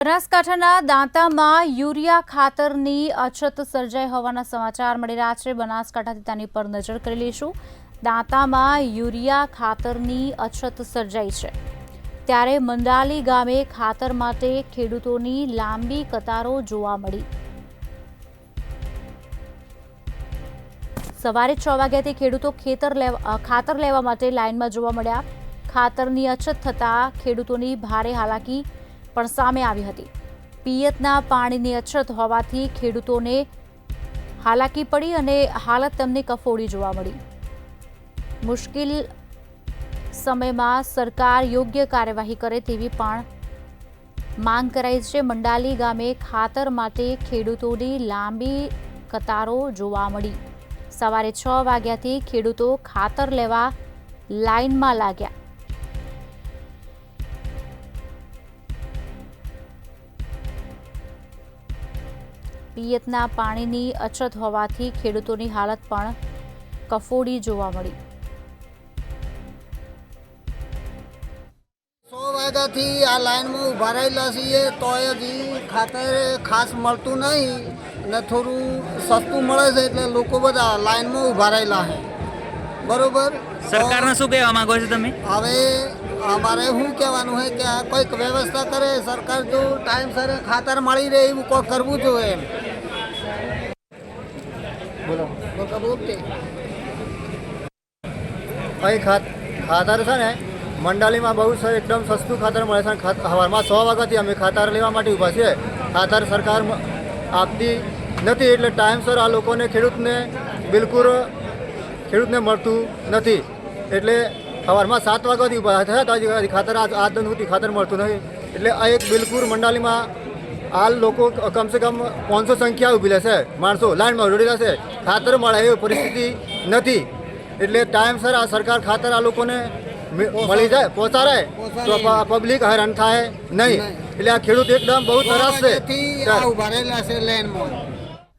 બનાસકાંઠાના દાંતામાં યુરિયા ખાતરની અછત સર્જાઈ હોવાના સમાચાર મળી રહ્યા છે। બનાસકાંઠાથી તેની પર નજર કરી લઈશું। દાંતામાં યુરિયા ખાતરની અછત સર્જાઈ છે, ત્યારે મંડાલી ગામે ખાતર માટે ખેડૂતોની લાંબી કતારો જોવા મળી। સવારે 6 વાગ્યાથી ખેડૂતો ખાતર લેવા માટે લાઇનમાં જોવા મળ્યા। ખાતરની અછત થતાં ખેડૂતોની ભારે હાલાકી પણ સામે આવી હતી। પિયતના પાણીની અછત હોવાથી ખેડૂતોને હાલાકી પડી અને હાલત તેમને કફોડી જોવા મળી। મુશ્કેલ સમયમાં સરકાર યોગ્ય કાર્યવાહી કરે તેવી પણ માંગ કરાઈ છે। મંડાલી ગામે ખાતર માટે ખેડૂતોની લાંબી કતારો જોવા મળી। સવારે 6 વાગ્યાથી ખેડૂતો ખાતર લેવા લાઇનમાં લાગ્યા। પિયતના પાણીની અછત હોવાથી ખેડૂતોની હાલત પણ કફોડી જોવા મળી। 100 વાગ્યાથી આ લાઈનમાં ઊભા રહેલા છીએ તોય હજી ખાતર ખાસ મળતું નહીં ને થોડું સસ્તું મળે છે એટલે લોકો બધા લાઈનમાં ઊભા રહેલા છે। બરોબર, સરકારને શું કહેવા માંગો છો તમે? હવે અમારે શું કહેવાનું છે કે આ કોઈક વ્યવસ્થા કરે સરકાર, જો ટાઈમસર ખાતર મળી રહે એવું કોઈ કરવું જોઈએ એમ। બોલો ઓકે। અહીં ખાતર છે ને મંડાલીમાં બહુ એકદમ સસ્તું ખાતર મળે છે। સવારમાં 6 વાગ્યાથી અમે ખાતર લેવા માટે ઊભા છીએ। ખાતર સરકાર આપતી નથી એટલે ટાઈમસર આ લોકોને ખેડૂતને બિલકુલ મળતું નથી। એટલે સવારમાં 7 વાગ્યાથી ઊભા થયા તો ખાતર આજ સુધી ખાતર મળતું નથી। એટલે આ એક બિલકુલ મંડાલીમાં આ લોકો કમસે કમ 500 સંખ્યા ઊભી લેશે, માણસો લાઈનમાં જોડી રહેશે, ખાતર મળે એવી પરિસ્થિતિ નથી। એટલે ટાઈમસર આ સરકાર ખાતર આ લોકોને મળી જાય, પહોંચાડે તો પબ્લિક હેરાન થાય નહીં। એટલે આ ખેડૂત એકદમ બહુ તરાસ છે। ઊભા રહેલા છે લાઈનમાં।